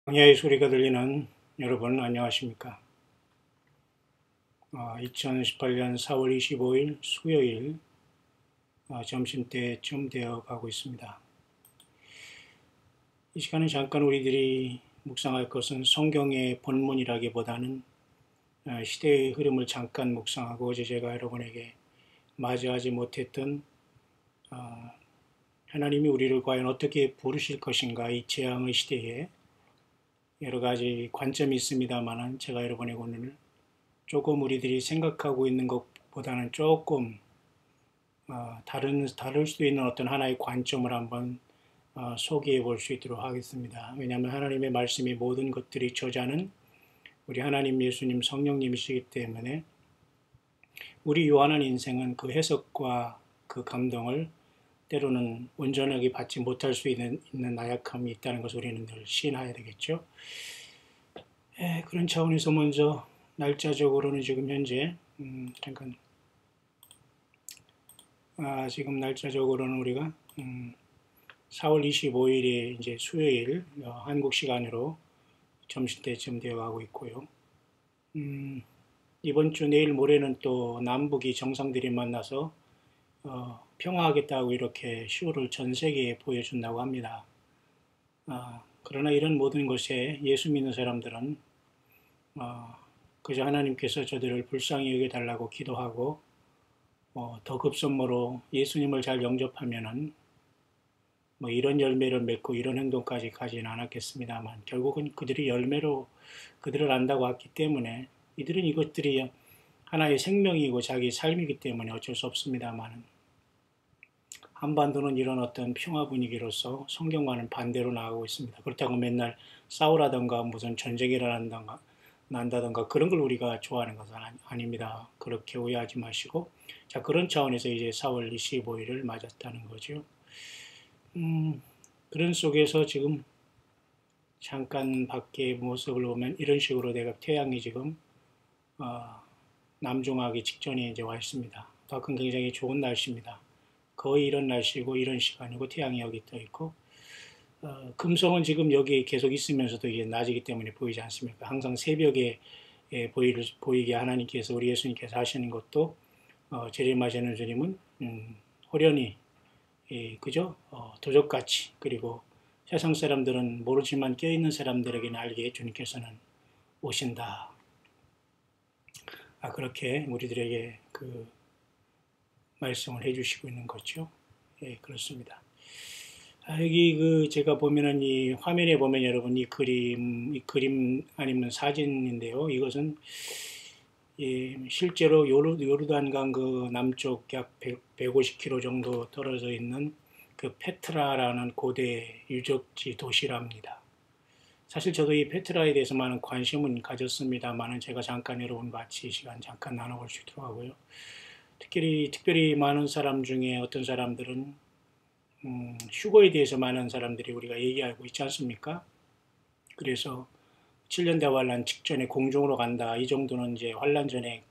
광야의 소리가 들리는 여러분 안녕하십니까? 2018년 4월 25일 수요일 점심때쯤 되어 가고 있습니다. 이 시간은 잠깐 우리들이 묵상할 것은 성경의 본문이라기보다는 시대의 흐름을 잠깐 묵상하고 어제 제가 여러분에게 맞이하지 못했던 하나님이 우리를 과연 어떻게 부르실 것인가, 이 재앙의 시대에 여러 가지 관점이 있습니다만은 제가 여러분에게 오늘 조금 우리들이 생각하고 있는 것보다는 조금 다를 수도 있는 어떤 하나의 관점을 한번 소개해 볼 수 있도록 하겠습니다. 왜냐하면 하나님의 말씀이 모든 것들이 저자는 우리 하나님, 예수님, 성령님이시기 때문에 우리 요한한 인생은 그 해석과 그 감동을 때로는 온전하게 받지 못할 수 있는 나약함이 있다는 것을 우리는 늘 시인해야 되겠죠. 그런 차원에서 먼저 날짜적으로는 지금 현재 잠깐 지금 날짜적으로는 우리가 4월 25일이 이제 수요일 한국 시간으로 점심때쯤 되어가고 있고요. 이번 주 내일 모레는 또 남북이 정상들이 만나서 평화하겠다고 이렇게 쇼를 전 세계에 보여준다고 합니다. 그러나 이런 모든 것에 예수 믿는 사람들은 그저 하나님께서 저들을 불쌍히 여겨달라고 기도하고 더 급선무로 예수님을 잘 영접하면은 이런 열매를 맺고 이런 행동까지 가지는 않았겠습니다만 결국은 그들이 열매로 그들을 안다고 했기 때문에 이들은 이것들이 하나의 생명이고 자기 삶이기 때문에 어쩔 수 없습니다만 한반도는 이런 어떤 평화 분위기로서 성경과는 반대로 나가고 있습니다. 그렇다고 맨날 싸우라던가 무슨 전쟁이 난다던가 그런 걸 우리가 좋아하는 것은 아닙니다. 그렇게 오해하지 마시고 자, 그런 차원에서 이제 4월 25일을 맞았다는 거죠. 그런 속에서 지금 잠깐 밖의 모습을 보면 이런 식으로 내가 태양이 지금 남중하기 직전에 이제 와 있습니다. 밖은 굉장히 좋은 날씨입니다. 거의 이런 날씨고 이런 시간이고 태양이 여기 떠 있고 금성은 지금 여기 계속 있으면서도 이게 낮이기 때문에 보이지 않습니까? 항상 새벽에 보이게 하나님께서 우리 예수님께서 하시는 것도 재림하시는 주님은 호련히 그죠? 도적같이 그리고 세상 사람들은 모르지만 깨어있는 사람들에게는 알게 주님께서는 오신다. 그렇게 우리들에게 그 말씀을 해주시고 있는 거죠. 예, 그렇습니다. 여기 제가 보면은 이 화면에 보면 여러분 이 그림 아니면 사진인데요. 이것은 실제로 요르단강 그 남쪽 약 150km 정도 떨어져 있는 그 페트라라는 고대 유적지 도시랍니다. 사실 저도 이 페트라에 대해서 많은 관심은 가졌습니다만은 제가 잠깐 여러분 같이 시간 잠깐 나눠볼 수 있도록 하고요. 특별히 많은 사람 중에 어떤 사람들은 휴거에 대해서 많은 사람들이 우리가 얘기하고 있지 않습니까? 그래서 7년 대환란 직전에 공중으로 간다. 이 정도는 이제 환란 전에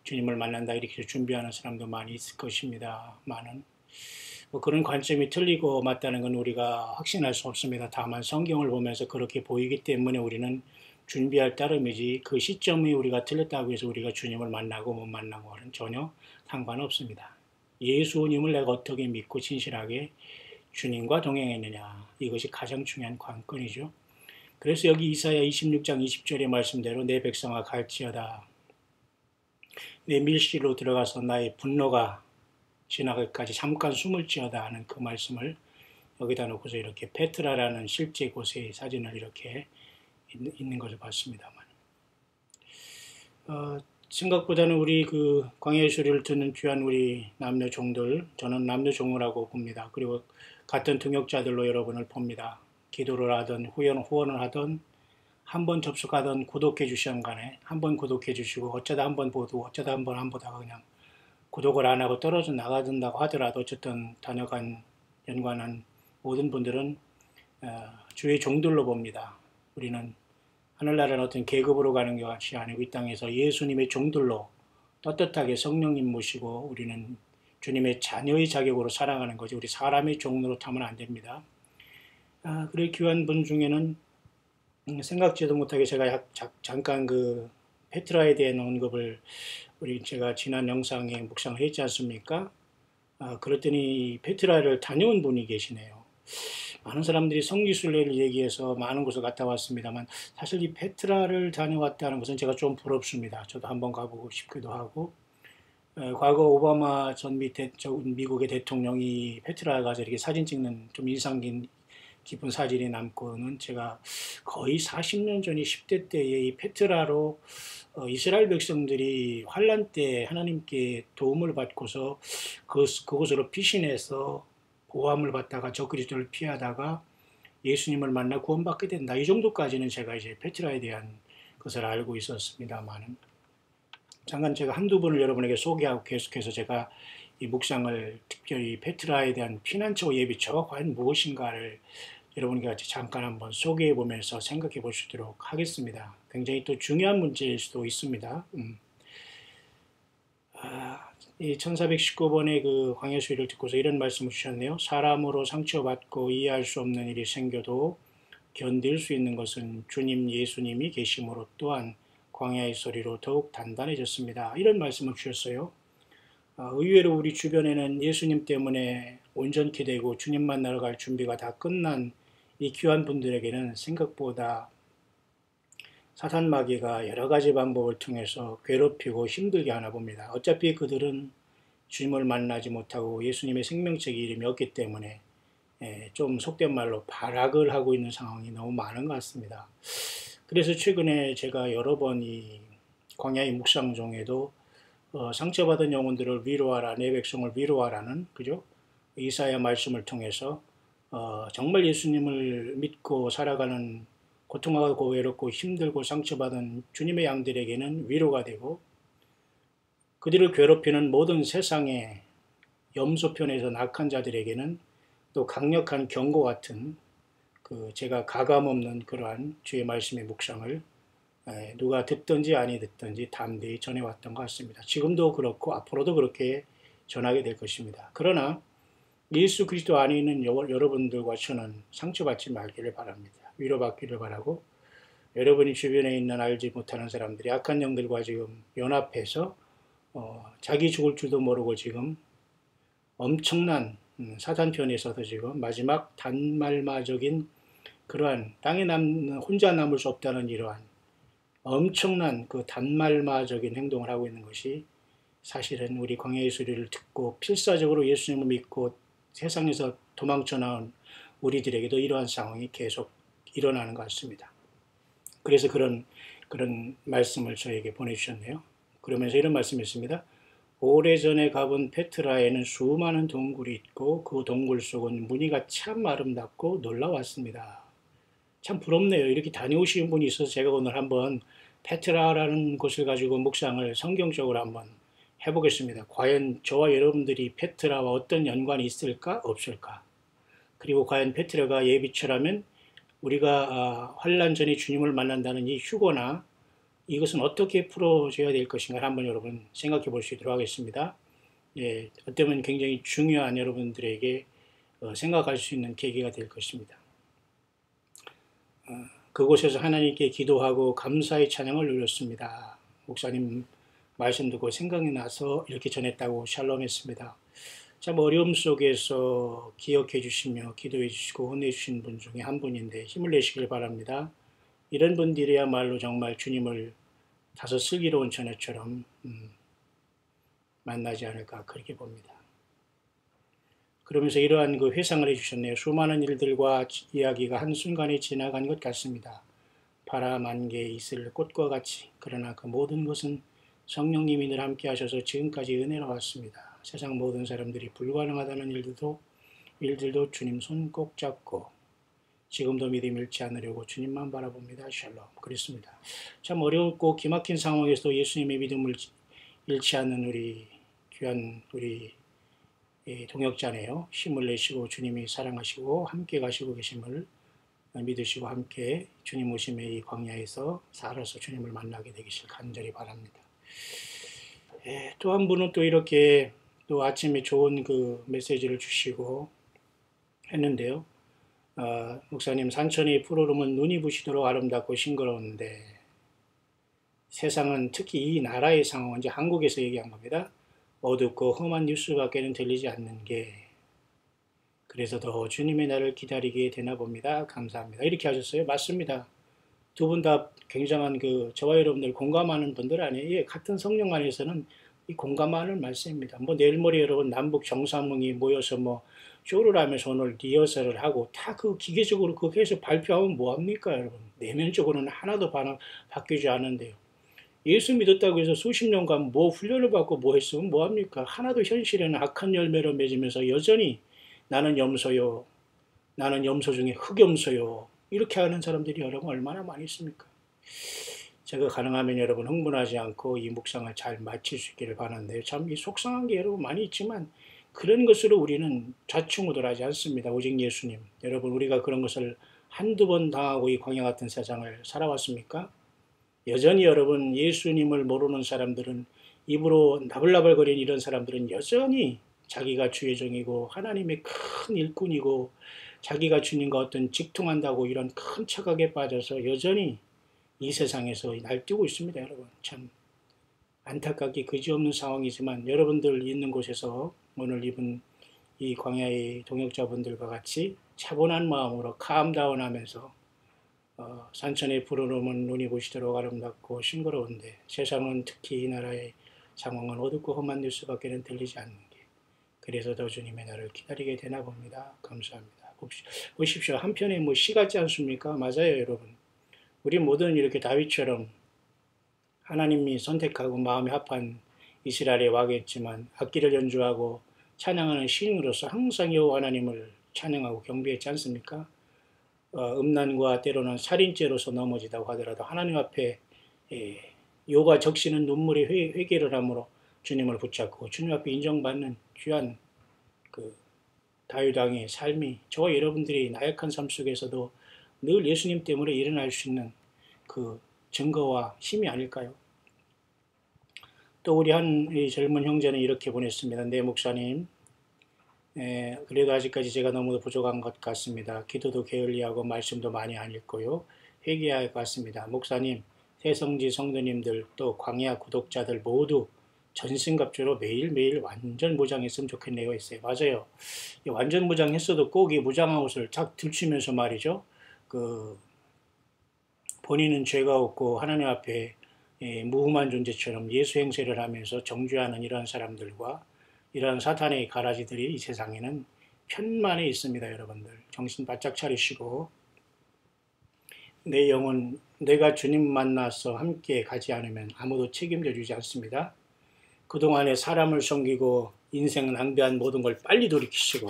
주님을 만난다. 이렇게 준비하는 사람도 많이 있을 것입니다. 많은 그런 관점이 틀리고 맞다는 건 우리가 확신할 수 없습니다. 다만 성경을 보면서 그렇게 보이기 때문에 우리는 준비할 따름이지 그 시점이 우리가 틀렸다고 해서 우리가 주님을 만나고 못 만나고는 전혀 상관없습니다. 예수님을 내가 어떻게 믿고 진실하게 주님과 동행했느냐, 이것이 가장 중요한 관건이죠. 그래서 여기 이사야 26장 20절의 말씀대로 내 백성아 갈지어다 내 밀실로 들어가서 나의 분노가 지나갈까지 잠깐 숨을지어다 하는 그 말씀을 여기다 놓고서 이렇게 페트라라는 실제 곳의 사진을 이렇게 있는 것을 봤습니다만 생각보다는 우리 그 광야의 소리를 듣는 귀한 우리 남녀 종들, 저는 남녀 종이라고 봅니다. 그리고 같은 등역자들로 여러분을 봅니다. 기도를 하든 후원을 하든 한 번 접속하든 구독해 주시는 간에 한 번 구독해 주시고 어쩌다 한 번 보고 어쩌다 한 번 안 보다가 그냥 구독을 안 하고 떨어져 나가든다고 하더라도 어쨌든 다녀간 연관한 모든 분들은 주의 종들로 봅니다. 우리는 하늘나라는 어떤 계급으로 가는 것이 아니고 이 땅에서 예수님의 종들로 떳떳하게 성령님 모시고 우리는 주님의 자녀의 자격으로 살아가는 거지 우리 사람의 종으로 타면 안 됩니다. 그래 귀한 분 중에는 생각지도 못하게 제가 잠깐 그 페트라에 대한 언급을 제가 지난 영상에 묵상을 했지 않습니까? 그랬더니 페트라를 다녀온 분이 계시네요. 많은 사람들이 성지순례를 얘기해서 많은 곳을 갔다 왔습니다만 사실 이 페트라를 다녀왔다는 것은 제가 좀 부럽습니다. 저도 한번 가보고 싶기도 하고 과거 오바마 미국의 대통령이 페트라에 가서 이렇게 사진 찍는 좀 인상 깊은 사진이 남고는 제가 거의 40년 전이 10대 때에 이 페트라로 이스라엘 백성들이 환란 때 하나님께 도움을 받고서 그곳으로 피신해서 보함을 받다가 적그리스도를 피하다가 예수님을 만나 구원받게 된다. 이 정도까지는 제가 이제 페트라에 대한 것을 알고 있었습니다만은 잠깐 제가 한두 분을 여러분에게 소개하고 계속해서 제가 이 묵상을 특별히 페트라에 대한 피난처 예비처가 과연 무엇인가를 여러분과 같이 잠깐 한번 소개해 보면서 생각해 보시도록 하겠습니다. 굉장히 또 중요한 문제일 수도 있습니다. 이 1419번의 그 광야 수위를 듣고서 이런 말씀을 주셨네요. 사람으로 상처받고 이해할 수 없는 일이 생겨도 견딜 수 있는 것은 주님 예수님이 계심으로 또한 광야의 소리로 더욱 단단해졌습니다. 이런 말씀을 주셨어요. 의외로 우리 주변에는 예수님 때문에 온전케 되고 주님 만나러 갈 준비가 다 끝난 이 귀한 분들에게는 생각보다 사탄 마귀가 여러 가지 방법을 통해서 괴롭히고 힘들게 하나 봅니다. 어차피 그들은 주님을 만나지 못하고 예수님의 생명책 이름이 없기 때문에 좀 속된 말로 발악을 하고 있는 상황이 너무 많은 것 같습니다. 그래서 최근에 제가 여러 번 이 광야의 묵상 중에도 상처받은 영혼들을 위로하라, 내 백성을 위로하라는 그죠? 이사야 말씀을 통해서 정말 예수님을 믿고 살아가는 고통하고 외롭고 힘들고 상처받은 주님의 양들에게는 위로가 되고 그들을 괴롭히는 모든 세상의 염소편에서 낙한 자들에게는 또 강력한 경고 같은 제가 가감없는 그러한 주의 말씀의 묵상을 누가 듣든지 아니 듣든지 담대히 전해왔던 것 같습니다. 지금도 그렇고 앞으로도 그렇게 전하게 될 것입니다. 그러나 예수 그리스도 안에 있는 여러분들과 저는 상처받지 말기를 바랍니다. 위로받기를 바라고 여러분이 주변에 있는 알지 못하는 사람들이 악한 영들과 지금 연합해서 자기 죽을 줄도 모르고 지금 엄청난 사단 편에서도 지금 마지막 단말마적인 그러한 땅에 혼자 남을 수 없다는 이러한 엄청난 그 단말마적인 행동을 하고 있는 것이 사실은 우리 광야의 소리를 듣고 필사적으로 예수님을 믿고 세상에서 도망쳐 나온 우리들에게도 이러한 상황이 계속 일어나는 것 같습니다. 그래서 그런 말씀을 저에게 보내주셨네요. 그러면서 이런 말씀이었습니다. 오래전에 가본 페트라에는 수많은 동굴이 있고 그 동굴 속은 무늬가 참 아름답고 놀라웠습니다. 참 부럽네요. 이렇게 다녀오신 분이 있어서 제가 오늘 한번 페트라라는 곳을 가지고 묵상을 성경적으로 한번 해보겠습니다. 과연 저와 여러분들이 페트라와 어떤 연관이 있을까 없을까? 그리고 과연 페트라가 예비처라면 우리가 환란 전에 주님을 만난다는 이 휴거나 이것은 어떻게 풀어져야 될 것인가 한번 여러분 생각해 볼 수 있도록 하겠습니다. 예, 어쩌면 굉장히 중요한 여러분들에게 생각할 수 있는 계기가 될 것입니다. 그곳에서 하나님께 기도하고 감사의 찬양을 올렸습니다. 목사님 말씀 듣고 생각이 나서 이렇게 전했다고 샬롬했습니다. 참 어려움 속에서 기억해 주시며 기도해 주시고 혼내 주신 분 중에 한 분인데 힘을 내시길 바랍니다. 이런 분들이야말로 정말 주님을 다소 슬기로운 처녀처럼 만나지 않을까 그렇게 봅니다. 그러면서 이러한 그 회상을 해주셨네요. 수많은 일들과 이야기가 한순간에 지나간 것 같습니다. 바람 안개 이슬 꽃과 같이 그러나 그 모든 것은 성령님이 늘 함께 하셔서 지금까지 은혜로 왔습니다. 세상 모든 사람들이 불가능하다는 일들도 주님 손 꼭 잡고 지금도 믿음 잃지 않으려고 주님만 바라봅니다. 샬롬. 그렇습니다. 참 어렵고 기막힌 상황에서도 예수님의 믿음을 잃지 않는 우리 귀한 우리 동역자네요. 힘을 내시고 주님이 사랑하시고 함께 가시고 계심을 믿으시고 함께 주님 오심의 이 광야에서 살아서 주님을 만나게 되기를 간절히 바랍니다. 또 한 분은 또 이렇게 또 아침에 좋은 그 메시지를 주시고 했는데요. 목사님, 산천이 푸르름은 눈이 부시도록 아름답고 싱그러운데 세상은, 특히 이 나라의 상황은 이제 한국에서 얘기한 겁니다. 어둡고 험한 뉴스밖에는 들리지 않는 게, 그래서 더 주님의 날을 기다리게 되나 봅니다. 감사합니다. 이렇게 하셨어요. 맞습니다. 두 분 다 굉장한 저와 여러분들 공감하는 분들 아니에요. 예, 같은 성령 안에서는 이 공감하는 말씀입니다. 뭐 내일 모레 여러분 남북 정상회의 모여서 뭐 쇼를 하면서 오늘 리허설을 하고 다 기계적으로 그렇게 해서 발표하면 뭐합니까, 여러분? 내면적으로는 하나도 바뀌지 않은데요. 예수 믿었다고 해서 수십 년간 뭐 훈련을 받고 뭐 했으면 뭐합니까? 하나도 현실에는 악한 열매로 맺으면서 여전히 나는 염소요, 나는 염소 중에 흑염소요, 이렇게 하는 사람들이 여러분 얼마나 많이 있습니까? 제가 가능하면 여러분 흥분하지 않고 이 묵상을 잘 마칠 수 있기를 바라는데요. 참 이 속상한 게 여러분 많이 있지만 그런 것으로 우리는 좌충우돌하지 않습니다. 오직 예수님. 여러분, 우리가 그런 것을 한두 번 당하고 이 광야 같은 세상을 살아왔습니까? 여전히 여러분, 예수님을 모르는 사람들은, 입으로 나불나불거리는 이런 사람들은 여전히 자기가 주의 종이고 하나님의 큰 일꾼이고 자기가 주님과 어떤 직통한다고 이런 큰 착각에 빠져서 여전히 이 세상에서 날뛰고 있습니다. 여러분, 참 안타깝게 그지없는 상황이지만 여러분들 있는 곳에서 오늘 이 광야의 동역자분들과 같이 차분한 마음으로 캄다운하면서 산천의 푸르름은 눈이 부시도록 아름답고 싱그러운데 세상은, 특히 이 나라의 상황은 어둡고 험한 뉴스밖에는 들리지 않는 게, 그래서 더 주님의 날을 기다리게 되나 봅니다. 감사합니다. 보십시오. 한편에 뭐 시 같지 않습니까? 맞아요, 여러분. 우리 모두는 이렇게 다윗처럼 하나님이 선택하고 마음이 합한 이스라엘에 와겠지만 악기를 연주하고 찬양하는 시인으로서 항상 여호와 하나님을 찬양하고 경배했지 않습니까? 음란과 때로는 살인죄로서 넘어지다고 하더라도 하나님 앞에 요가 적시는 눈물이 회개를 함으로 주님을 붙잡고 주님 앞에 인정받는 귀한 다윗 왕의 삶이 저와 여러분들이 나약한 삶 속에서도 늘 예수님 때문에 일어날 수 있는 그 증거와 힘이 아닐까요? 또 우리 한 젊은 형제는 이렇게 보냈습니다. 네, 목사님, 그래도 아직까지 제가 너무 부족한 것 같습니다. 기도도 게을리하고 말씀도 많이 안 읽고요. 회개해야 할 것 같습니다. 목사님, 새성지 성도님들 또 광야 구독자들 모두 전신갑주로 매일매일 완전 무장했으면 좋겠네요. 했어요. 맞아요. 완전 무장했어도 꼭 이 무장한 옷을 탁 들추면서 말이죠. 본인은 죄가 없고 하나님 앞에 무흠한 존재처럼 예수 행세를 하면서 정죄하는 이러한 사람들과 이러한 사탄의 가라지들이 이 세상에는 편만에 있습니다. 여러분들 정신 바짝 차리시고, 내 영혼, 내가 주님 만나서 함께 가지 않으면 아무도 책임져 주지 않습니다. 그동안에 사람을 섬기고 인생 낭비한 모든 걸 빨리 돌이키시고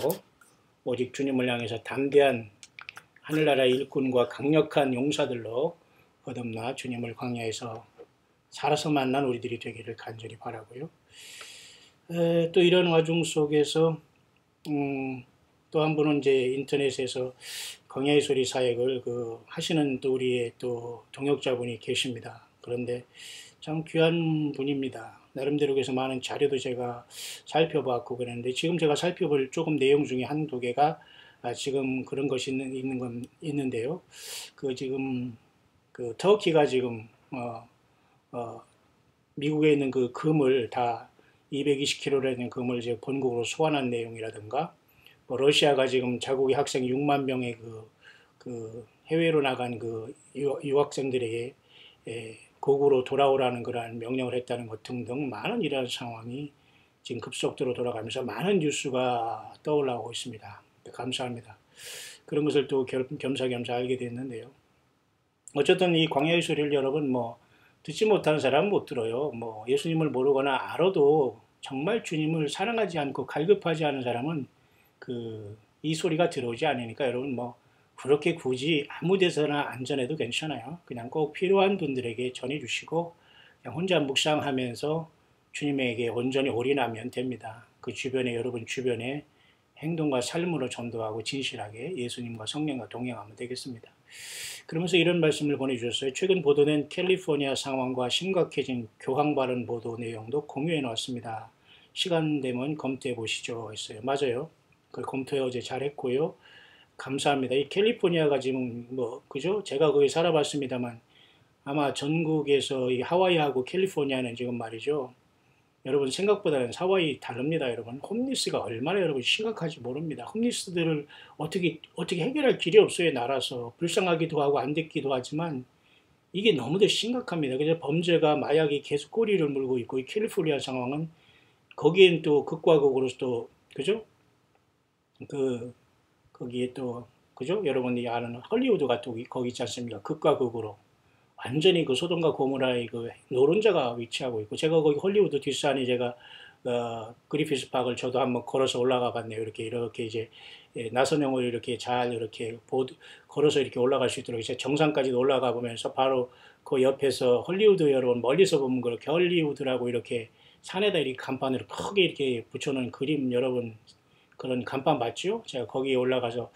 오직 주님을 향해서 담대한 하늘나라의 일꾼과 강력한 용사들로 거듭나 주님을 광야에서 살아서 만난 우리들이 되기를 간절히 바라고요. 또 이런 와중 속에서 또 한 분은 이제 인터넷에서 광야의 소리 사역을 하시는 또 우리의 또 동역자분이 계십니다. 그런데 참 귀한 분입니다. 나름대로 그래서 많은 자료도 제가 살펴봤고 그랬는데, 지금 제가 살펴볼 조금 내용 중에 한두 개가 지금 그런 것이 있는데요. 지금 터키가 지금 미국에 있는 금을 다 220kg라는 금을 이제 본국으로 소환한 내용이라든가, 러시아가 지금 자국의 학생 6만 명의 해외로 나간 유학생들에게 고국으로 돌아오라는 그러한 명령을 했다는 것 등등 많은 이러한 상황이 지금 급속도로 돌아가면서 많은 뉴스가 떠올라오고 있습니다. 감사합니다. 그런 것을 또 겸사겸사 알게 됐는데요. 어쨌든 이 광야의 소리를 여러분 듣지 못하는 사람은 못 들어요. 예수님을 모르거나 알아도 정말 주님을 사랑하지 않고 갈급하지 않은 사람은 이 소리가 들어오지 않으니까 여러분 그렇게 굳이 아무 데서나 안전해도 괜찮아요. 그냥 꼭 필요한 분들에게 전해주시고 그냥 혼자 묵상하면서 주님에게 온전히 올인하면 됩니다. 여러분 주변에 행동과 삶으로 전도하고 진실하게 예수님과 성령과 동행하면 되겠습니다. 그러면서 이런 말씀을 보내주셨어요. 최근 보도된 캘리포니아 상황과 심각해진 교황 발언 보도 내용도 공유해 놓았습니다. 시간 되면 검토해 보시죠 했어요. 맞아요. 검토 어제 잘했고요. 감사합니다. 이 캘리포니아가 지금 뭐 그죠? 제가 거기 살아봤습니다만 아마 전국에서 이 하와이하고 캘리포니아는 지금 말이죠. 여러분 생각보다는 하와이 다릅니다, 여러분. 홈리스가 얼마나 여러분 심각한지 모릅니다. 홈리스들을 어떻게 해결할 길이 없어요, 나라서. 불쌍하기도 하고 안 됐기도 하지만 이게 너무도 심각합니다. 그래서 범죄가 마약이 계속 꼬리를 물고 있고 이 캘리포니아 상황은 거기엔 또 극과 극으로 또 그죠? 그 거기에 또 그죠? 여러분이 아는 헐리우드가 또 거기 있지 않습니까? 극과 극으로 완전히 그 소돔과 고모라의 그 노른자가 위치하고 있고 제가 거기 헐리우드 뒷산에 제가 그리피스 파크를 저도 한번 걸어서 올라가 봤네요. 이렇게 이제 나선형을 이렇게 잘 이렇게 걸어서 이렇게 올라갈 수 있도록 이제 정상까지 올라가 보면서 바로 그 옆에서 헐리우드 여러분 멀리서 보면 그렇게 헐리우드라고 이렇게 산에다 이렇게 간판으로 크게 이렇게 붙여놓은 그림 여러분 그런 간판 봤죠? 제가 거기에 올라가서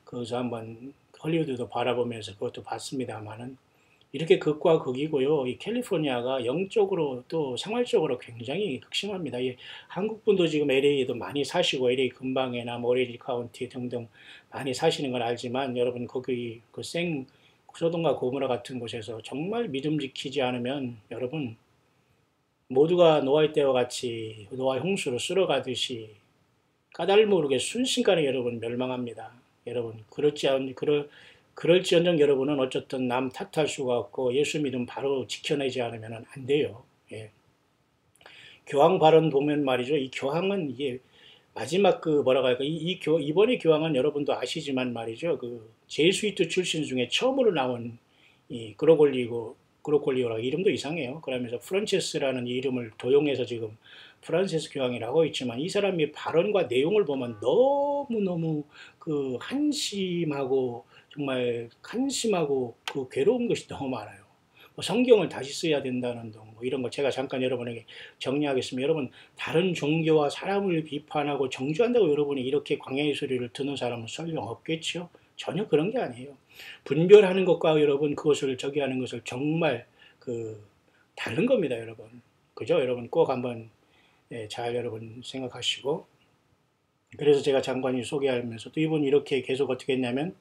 거기서 한번 헐리우드도 바라보면서 그것도 봤습니다만은 이렇게 극과 극이고요. 이 캘리포니아가 영적으로 또 생활적으로 굉장히 극심합니다. 이 한국 분도 지금 LA에도 많이 사시고 LA 근방이나 뭐 오렌지 카운티 등등 많이 사시는 건 알지만 여러분 거기 그 소돔과 고모라 같은 곳에서 정말 믿음 지키지 않으면 여러분 모두가 노아의 때와 같이 노아 홍수로 쓸어가듯이 까닭 모르게 순식간에 여러분 멸망합니다. 여러분 그럴지언정 여러분은 어쨌든 남 탓할 수가 없고 예수 믿음 바로 지켜내지 않으면 안 돼요. 예. 교황 발언 보면 말이죠. 이 교황은 이게 마지막 그 뭐라고 할까 이번에 교황은 여러분도 아시지만 말이죠. 그 제수이트 출신 중에 처음으로 나온 이 그로골리오라 이름도 이상해요. 그러면서 프란체스라는 이름을 도용해서 지금 프란체스 교황이라고 있지만 이 사람의 발언과 내용을 보면 너무너무 그 한심하고 그 괴로운 것이 너무 많아요. 뭐 성경을 다시 써야 된다는 등 뭐 이런 거 제가 잠깐 여러분에게 정리하겠습니다. 여러분 다른 종교와 사람을 비판하고 정죄한다고 여러분이 이렇게 광야의 소리를 듣는 사람은 설령 없겠죠? 전혀 그런 게 아니에요. 분별하는 것과 여러분 그것을 저기 하는 것을 정말 그 다른 겁니다, 여러분. 그죠? 여러분 꼭 한번 잘 여러분 생각하시고 그래서 제가 장관이 소개하면서 또 이분 이렇게 계속 어떻게 했냐면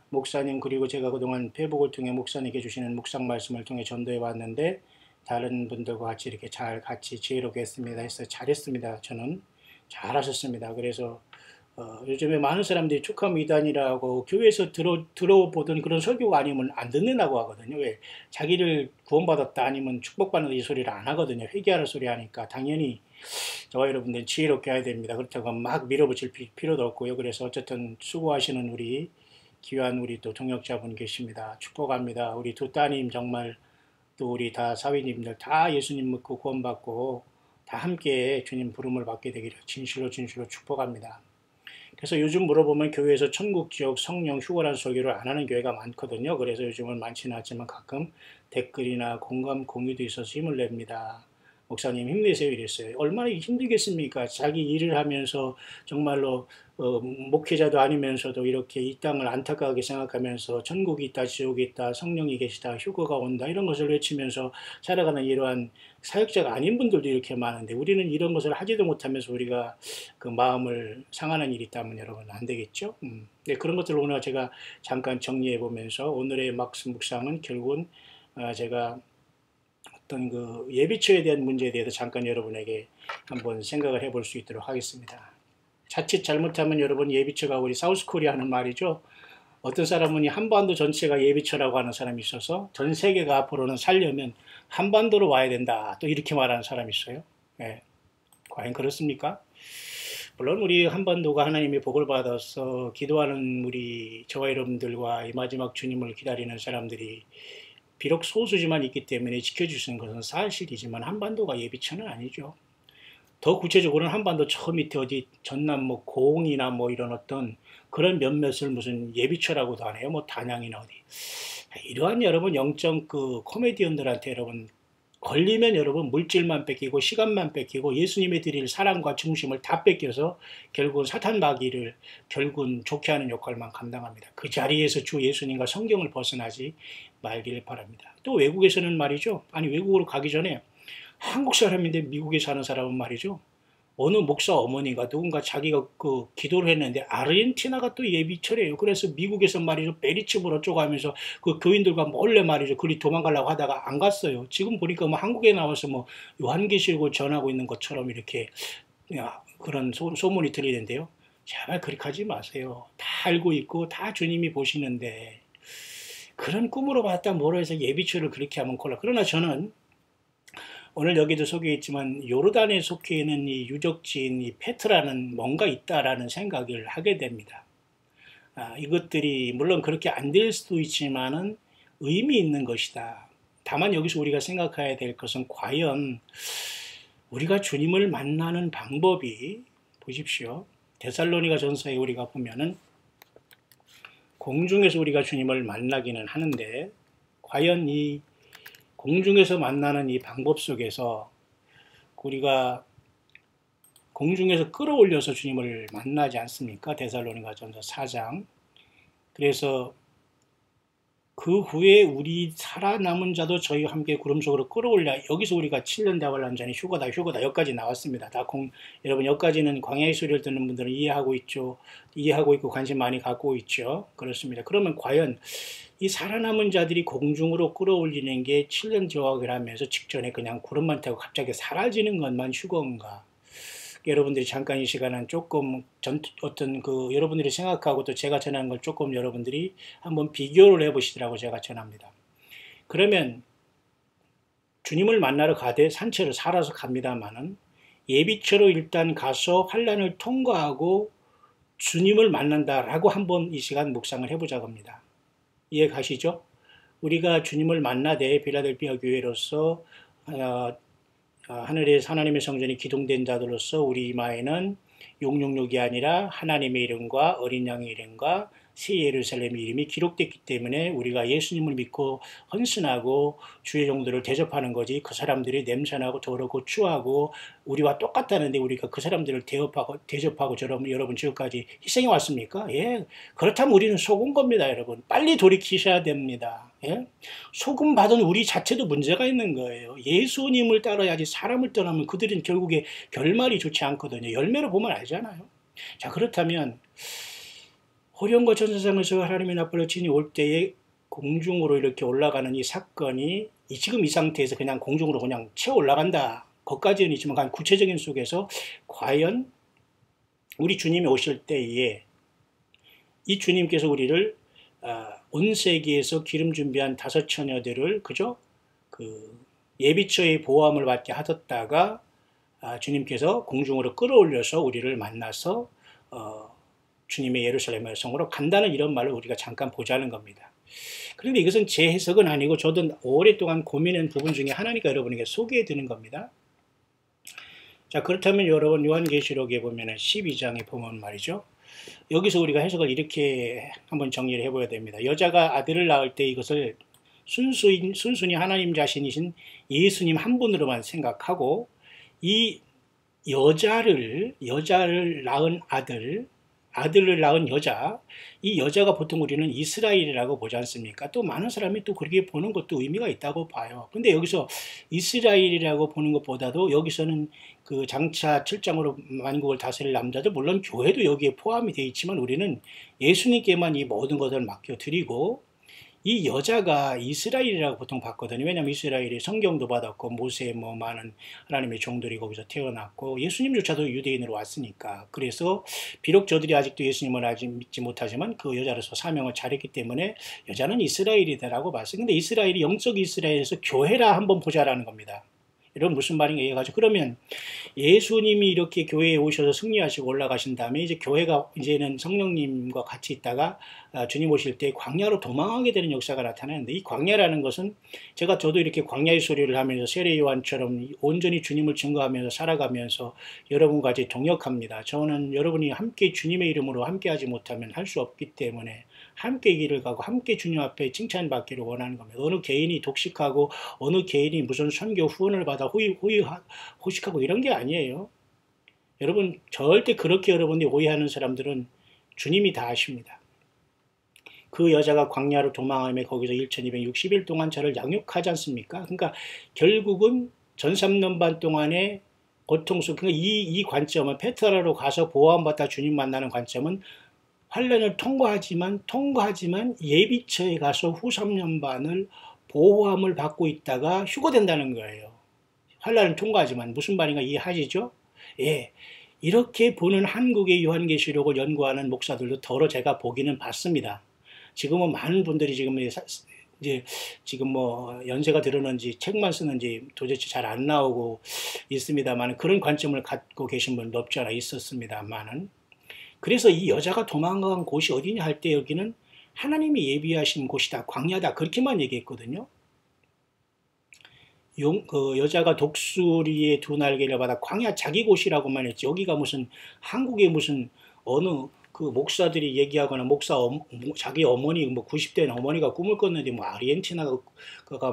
목사님 그리고 제가 그동안 페북을 통해 목사님께 주시는 묵상 말씀을 통해 전도해 왔는데 다른 분들과 같이 이렇게 잘 같이 지혜롭게 했습니다. 해서 잘했습니다. 저는 잘하셨습니다. 그래서 요즘에 많은 사람들이 축함 이단이라고 교회에서 들어보던 그런 설교가 아니면 안 듣는다고 하거든요. 왜? 자기를 구원받았다 아니면 축복받는 이 소리를 안 하거든요. 회개하는 소리 하니까 당연히 저와 여러분들 지혜롭게 해야 됩니다. 그렇다고 막 밀어붙일 필요도 없고요. 그래서 어쨌든 수고하시는 우리 귀한 우리 또 동역자분 계십니다. 축복합니다. 우리 두 따님 정말 또 우리 다 사위님들 다 예수님 믿고 구원받고 다 함께 주님 부름을 받게 되기를 진실로 축복합니다. 그래서 요즘 물어보면 교회에서 천국지역 성령 휴거란 설교를 안 하는 교회가 많거든요. 그래서 요즘은 많지는 않지만 가끔 댓글이나 공감 공유도 있어서 힘을 냅니다. 목사님 힘내세요 이랬어요. 얼마나 힘들겠습니까? 자기 일을 하면서 정말로 목회자도 아니면서도 이렇게 이 땅을 안타까하게 생각하면서 천국이 있다, 지옥이 있다, 성령이 계시다, 휴거가 온다 이런 것을 외치면서 살아가는 이러한 사역자가 아닌 분들도 이렇게 많은데 우리는 이런 것을 하지도 못하면서 우리가 그 마음을 상하는 일이 있다면 여러분 안 되겠죠? 네, 그런 것들을 오늘 제가 잠깐 정리해 보면서 오늘의 묵상은 결국은 제가 어떤 그 예비처에 대한 문제에 대해서 잠깐 여러분에게 한번 생각을 해볼 수 있도록 하겠습니다. 자칫 잘못하면 여러분 예비처가 우리 사우스코리아 하는 말이죠. 어떤 사람은 한반도 전체가 예비처라고 하는 사람이 있어서 전 세계가 앞으로는 살려면 한반도로 와야 된다. 또 이렇게 말하는 사람이 있어요. 네. 과연 그렇습니까? 물론 우리 한반도가 하나님의 복을 받아서 기도하는 우리 저와 여러분들과 이 마지막 주님을 기다리는 사람들이 비록 소수지만 있기 때문에 지켜주시는 것은 사실이지만 한반도가 예비처는 아니죠. 더 구체적으로는 한반도 저 밑에 어디 전남 뭐 고흥이나 뭐 이런 어떤 그런 몇몇을 무슨 예비처라고도 안 해요. 뭐 단양이나 어디. 이러한 여러분 영적 그 코미디언들한테 여러분 걸리면 여러분 물질만 뺏기고 시간만 뺏기고 예수님의 드릴 사랑과 중심을 다 뺏겨서 결국은 사탄 마귀를 결국은 좋게 하는 역할만 감당합니다. 그 자리에서 주 예수님과 성경을 벗어나지 말기를 바랍니다. 또 외국에서는 말이죠. 아니 외국으로 가기 전에 한국 사람인데 미국에 사는 사람은 말이죠. 어느 목사 어머니가 누군가 자기가 그 기도를 했는데 아르헨티나가 또 예비철이에요. 그래서 미국에서 말이죠. 베리츠볼 어쩌고 하면서 그 교인들과 몰래 말이죠. 그리 도망가려고 하다가 안 갔어요. 지금 보니까 뭐 한국에 나와서 뭐 요한계시록을 전하고 있는 것처럼 이렇게 그런 소문이 들리는데요. 제발 그렇게 하지 마세요. 다 알고 있고 다 주님이 보시는데 그런 꿈으로 봤다 뭐라 해서 예비철을 그렇게 하면 콜라. 그러나 저는 오늘 여기도 소개했지만 요르단에 속해 있는 이 유적지인 이 페트라는 뭔가 있다라는 생각을 하게 됩니다. 이것들이 물론 그렇게 안 될 수도 있지만은 의미 있는 것이다. 다만 여기서 우리가 생각해야 될 것은 과연 우리가 주님을 만나는 방법이 보십시오. 데살로니가 전서에 우리가 보면은 공중에서 우리가 주님을 만나기는 하는데 과연 이 공중에서 만나는 이 방법 속에서 우리가 공중에서 끌어올려서 주님을 만나지 않습니까? 데살로니가 전서 4장. 그래서 그 후에 우리 살아남은 자도 저희와 함께 구름 속으로 끌어올려. 여기서 우리가 7년 대활란전이 휴거다 여기까지 나왔습니다. 여러분 여기까지는 광야의 소리를 듣는 분들은 이해하고 있죠. 이해하고 있고 관심 많이 갖고 있죠. 그렇습니다. 그러면 과연 이 살아남은 자들이 공중으로 끌어올리는 게 7년 저항을 하면서 직전에 그냥 구름만 타고 갑자기 사라지는 것만 휴거인가? 여러분들이 잠깐 이 시간은 조금 어떤 그 여러분들이 생각하고 또 제가 전하는 걸 조금 여러분들이 한번 비교를 해보시더라고 제가 전합니다. 그러면 주님을 만나러 가되 산채로 살아서 갑니다만은 예비처로 일단 가서 환란을 통과하고 주님을 만난다라고 한번 이 시간 묵상을 해보자고 합니다. 이해 가시죠? 우리가 주님을 만나되 빌라델피아 교회로서 하늘에서 하나님의 성전이 기둥된 자들로서 우리 이마에는 666이 아니라 하나님의 이름과 어린 양의 이름과 새 예루살렘의 이름이 기록됐기 때문에 우리가 예수님을 믿고 헌신하고 주의 종들을 대접하는 거지 그 사람들이 냄새나고 더럽고 추하고 우리와 똑같다는데 우리가 그 사람들을 대접하고 여러분 지금까지 희생해 왔습니까? 예. 그렇다면 우리는 속은 겁니다, 여러분. 빨리 돌이키셔야 됩니다. 예? 소금 받은 우리 자체도 문제가 있는 거예요. 예수님을 따라야지 사람을 떠나면 그들은 결국에 결말이 좋지 않거든요. 열매로 보면 알잖아요. 자, 그렇다면 호련과 전세상에서 하나님의 나팔을 친히 올 때에 공중으로 이렇게 올라가는 이 사건이 지금 이 상태에서 그냥 공중으로 그냥 채워 올라간다. 것까지는 있지만 한 구체적인 속에서 과연 우리 주님이 오실 때에 이 주님께서 우리를 온 세계에서 기름 준비한 5 처녀들을 그죠? 그 예비처의 보호함을 받게 하셨다가 주님께서 공중으로 끌어올려서 우리를 만나서 주님의 예루살렘의 성으로 간다는 이런 말을 우리가 잠깐 보자는 겁니다. 그런데 이것은 제 해석은 아니고 저도 오랫동안 고민한 부분 중에 하나니까 여러분에게 소개해 드리는 겁니다. 자, 그렇다면 여러분 요한계시록에 보면 12장에 보면 말이죠. 여기서 우리가 해석을 이렇게 한번 정리를 해봐야 됩니다. 여자가 아들을 낳을 때 이것을 순순히 하나님 자신이신 예수님 한 분으로만 생각하고 이 여자를 낳은 아들을 낳은 여자, 이 여자가 보통 우리는 이스라엘이라고 보지 않습니까? 또 많은 사람이 또 그렇게 보는 것도 의미가 있다고 봐요. 근데 여기서 이스라엘이라고 보는 것보다도 여기서는 그 장차 7장으로 만국을 다스릴 남자들, 물론 교회도 여기에 포함이 되어 있지만 우리는 예수님께만 이 모든 것을 맡겨드리고 이 여자가 이스라엘이라고 보통 봤거든요. 왜냐하면 이스라엘이 성경도 받았고 모세 많은 하나님의 종들이 거기서 태어났고 예수님조차도 유대인으로 왔으니까. 그래서 비록 저들이 아직도 예수님을 아직 믿지 못하지만 그 여자로서 사명을 잘했기 때문에 여자는 이스라엘이다라고 봤어요. 근데 이스라엘이 영적 이스라엘에서 교회라 한번 보자라는 겁니다. 이런 무슨 말인가 이해가죠. 그러면 예수님이 이렇게 교회에 오셔서 승리하시고 올라가신 다음에 이제 교회가 이제는 성령님과 같이 있다가 주님 오실 때 광야로 도망하게 되는 역사가 나타나는데 이 광야라는 것은 저도 이렇게 광야의 소리를 하면서 세례 요한처럼 온전히 주님을 증거하면서 살아가면서 여러분과 이제 동역합니다. 저는 여러분이 함께 주님의 이름으로 함께하지 못하면 할 수 없기 때문에 함께 길을 가고 함께 주님 앞에 칭찬받기를 원하는 겁니다. 어느 개인이 독식하고 어느 개인이 무슨 선교 후원을 받아 호식하고 이런 게 아니에요. 여러분 절대 그렇게 여러분이 오해하는 사람들은 주님이 다 아십니다. 그 여자가 광야로 도망하며 거기서 1260일 동안 저를 양육하지 않습니까? 그러니까 결국은 전 3년 반 동안에 그러니까 이 관점은 페트라로 가서 보호함받다 주님 만나는 관점은 환란을 통과하지만 예비처에 가서 후 3년 반을 보호함을 받고 있다가 휴거된다는 거예요. 환란을 통과하지만 무슨 말인가 이해하시죠? 예. 이렇게 보는 한국의 요한계시록을 연구하는 목사들도 더러 제가 보기는 봤습니다. 지금은 많은 분들이 이제 지금 뭐 연세가 들었는지 책만 쓰는지 도대체 잘 안 나오고 있습니다만 그런 관점을 갖고 계신 분도 없지 않아 있었습니다만은 그래서 이 여자가 도망간 곳이 어디냐 할 때 여기는 하나님이 예비하신 곳이다, 광야다 그렇게만 얘기했거든요. 그 여자가 독수리의 두 날개를 받아 광야 자기 곳이라고만 했지 여기가 무슨 한국의 무슨 어느 그 목사들이 얘기하거나 자기 어머니 뭐 90대는 어머니가 꿈을 꿨는데 뭐 아르헨티나가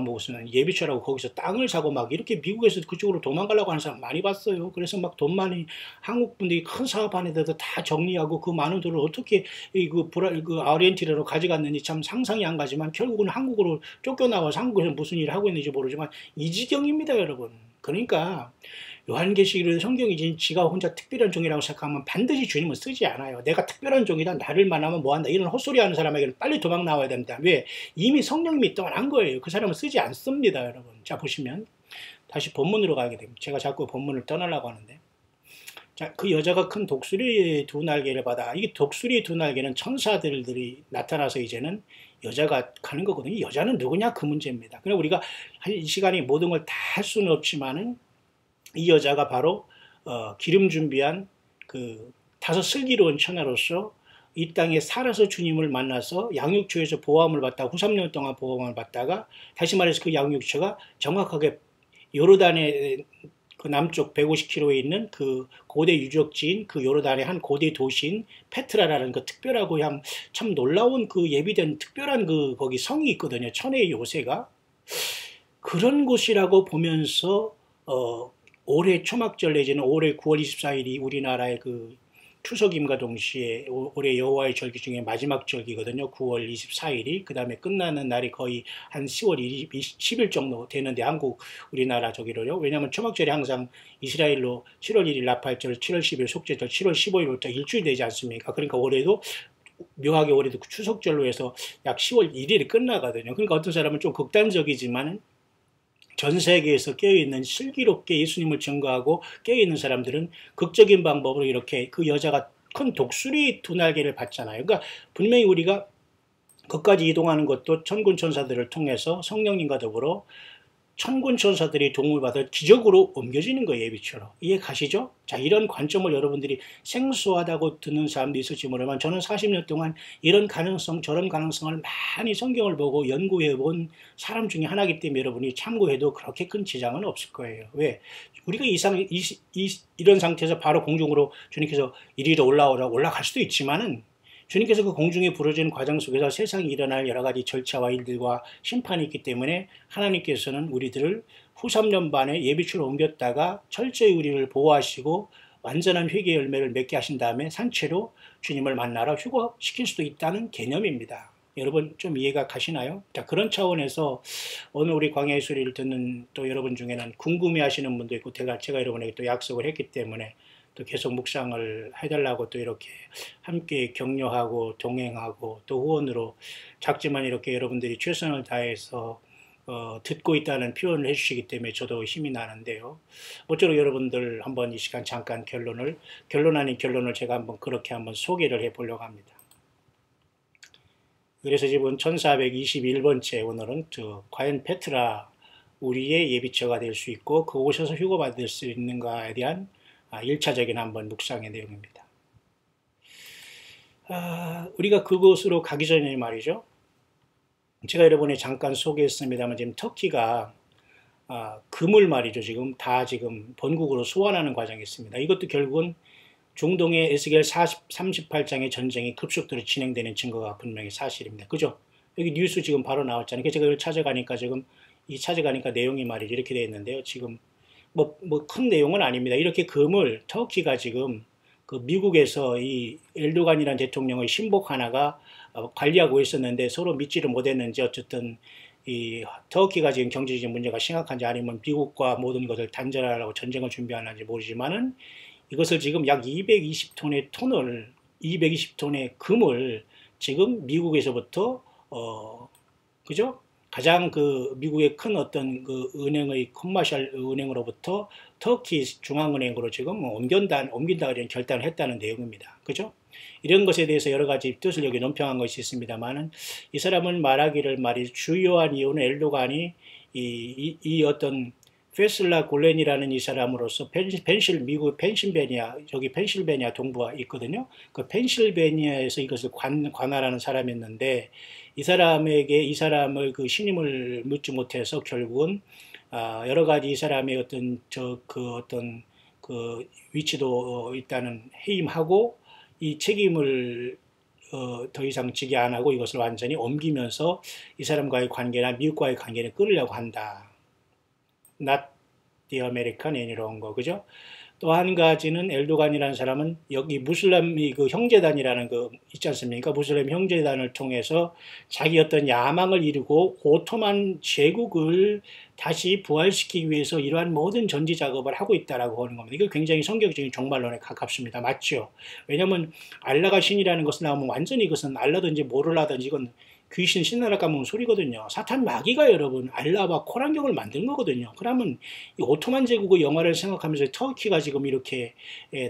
무슨 예비처라고 거기서 땅을 사고 막 이렇게 미국에서 그쪽으로 도망가려고 하는 사람 많이 봤어요. 그래서 막 돈 많이 한국 분들이 큰 사업하는 데도 다 정리하고 그 많은 돈을 어떻게 그 아르헨티나로 가져갔는지 참 상상이 안 가지만 결국은 한국으로 쫓겨나와서 한국에서 무슨 일을 하고 있는지 모르지만 이 지경입니다, 여러분. 그러니까 요한계시록의 성경이 지가 혼자 특별한 종이라고 생각하면 반드시 주님은 쓰지 않아요. 내가 특별한 종이다, 나를 만나면 뭐한다, 이런 헛소리하는 사람에게는 빨리 도망 나와야 됩니다. 왜? 이미 성령님이 떠난 거예요. 그 사람은 쓰지 않습니다, 여러분. 자, 보시면 다시 본문으로 가게 됩니다. 제가 자꾸 본문을 떠나려고 하는데, 자, 그 여자가 큰 독수리의 두 날개를 받아. 이 독수리의 두 날개는 천사들이 나타나서 이제는 여자가 가는 거거든요. 여자는 누구냐? 그 문제입니다. 그냥 우리가 이 시간에 모든 걸 다 할 수는 없지만은 이 여자가 바로 기름 준비한 그 다섯 슬기로운 처녀로서 이 땅에 살아서 주님을 만나서 양육처에서 보호함을 받다가 후 3년 동안 보호함을 받다가 다시 말해서 그 양육처가 정확하게 요르단의 그 남쪽 150km에 있는 그 고대 유적지인 그 요르단의 한 고대 도시인 페트라라는 그 특별하고 참 놀라운 그 예비된 특별한 그 거기 성이 있거든요. 천혜의 요새가 그런 곳이라고 보면서 올해 초막절 내지는 올해 9월 24일이 우리나라의 그 추석임과 동시에 올해 여호와의 절기 중에 마지막 절기거든요. 9월 24일이. 그 다음에 끝나는 날이 거의 한 10월 10일 정도 되는데 우리나라 저기로요. 왜냐하면 초막절이 항상 이스라엘로 7월 1일 나팔절, 7월 10일 속죄절, 7월 15일부터 일주일 되지 않습니까? 그러니까 올해도 묘하게 올해도 추석절로 해서 약 10월 1일이 끝나거든요. 그러니까 어떤 사람은 좀 극단적이지만 전 세계에서 깨어있는 슬기롭게 예수님을 증거하고 깨어있는 사람들은 극적인 방법으로 이렇게 그 여자가 큰 독수리 두 날개를 받잖아요. 그러니까 분명히 우리가 거기까지 이동하는 것도 천군 천사들을 통해서 성령님과 더불어 천군 천사들이 도움을 받아 기적으로 옮겨지는 거예요, 예비처럼. 이해 가시죠? 자, 이런 관점을 여러분들이 생소하다고 듣는 사람도 있을지 모르지만 저는 40년 동안 이런 가능성, 저런 가능성을 많이 성경을 보고 연구해 본 사람 중에 하나이기 때문에 여러분이 참고해도 그렇게 큰 지장은 없을 거예요. 왜? 우리가 이런 상태에서 바로 공중으로 주님께서 이리로 올라갈 수도 있지만은 주님께서 그 공중에 부러지는 과정 속에서 세상에 일어날 여러 가지 절차와 일들과 심판이 있기 때문에 하나님께서는 우리들을 후 3년 반에 예비추로 옮겼다가 철저히 우리를 보호하시고 완전한 회개의 열매를 맺게 하신 다음에 산채로 주님을 만나러 휴거시킬 수도 있다는 개념입니다. 여러분 좀 이해가 가시나요? 자, 그런 차원에서 오늘 우리 광야의 소리를 듣는 또 여러분 중에는 궁금해하시는 분도 있고 제가 여러분에게 또 약속을 했기 때문에 또 계속 묵상을 해달라고 또 이렇게 함께 격려하고 동행하고 또 후원으로 작지만 이렇게 여러분들이 최선을 다해서 듣고 있다는 표현을 해주시기 때문에 저도 힘이 나는데요. 모쪼록 여러분들 한번 이 시간 잠깐 결론 아닌 결론을 제가 한번 그렇게 한번 소개를 해보려고 합니다. 그래서 지금 1421번째 오늘은 과연 페트라 우리의 예비처가 될 수 있고 그곳에서 휴거받을 수 있는가에 대한 1차적인 한번 묵상의 내용입니다. 우리가 그곳으로 가기 전에 말이죠. 제가 여러분에 잠깐 소개했습니다만 지금 터키가 금을 말이죠. 지금 본국으로 소환하는 과정이 있습니다. 이것도 결국은 중동의 에스겔 38장의 전쟁이 급속도로 진행되는 증거가 분명히 사실입니다. 그죠? 여기 뉴스 지금 바로 나왔잖아요. 그래서 제가 이걸 찾아가니까 내용이 말이죠. 이렇게 되어 있는데요. 지금 큰 내용은 아닙니다. 이렇게 금을 터키가 지금 그 미국에서 이 엘도간이라는 대통령의 신복 하나가 관리하고 있었는데 서로 믿지를 못했는지 어쨌든 이 터키가 지금 경제적인 문제가 심각한지 아니면 미국과 모든 것을 단절하려고 전쟁을 준비하는지 모르지만은 이것을 지금 약 220톤의 금을 지금 미국에서부터 그죠? 가장 그 미국의 큰 어떤 그 은행의 커머셜 은행으로부터 터키 중앙은행으로 지금 옮긴다 이런 결단을 했다는 내용입니다. 그죠? 이런 것에 대해서 여러 가지 뜻을 여기 논평한 것이 있습니다만은 이 사람은 말하기를 말이 주요한 이유는 엘도간이 이 어떤 페슬라 골렌이라는 이 사람으로서 미국 펜실베니아 동부가 있거든요. 그 펜실베니아에서 이것을 관할하는 사람이었는데 이 사람을 그 신임을 묻지 못해서 결국은 여러 가지 이 사람의 어떤 그 위치도 일단은 해임하고 이 책임을 더 이상 지게 안 하고 이것을 완전히 옮기면서 이 사람과의 관계나 미국과의 관계를 끊으려고 한다. Not the American any longer. 그죠? 또 한 가지는 엘도간이라는 사람은 여기 무슬림이 그 형제단이라는 그 있지 않습니까? 무슬림 형제단을 통해서 자기 어떤 야망을 이루고 오토만 제국을 다시 부활시키기 위해서 이러한 모든 전지 작업을 하고 있다라고 하는 겁니다. 이거 굉장히 성경적인 종말론에 가깝습니다. 맞죠? 왜냐하면 알라가 신이라는 것을 나오면 완전히 이것은 알라든지 모를라든지 이건 귀신 신나라 까먹은 소리거든요. 사탄 마귀가 여러분 알라와 코란경을 만든 거거든요. 그러면 이 오토만 제국의 영화를 생각하면서 터키가 지금 이렇게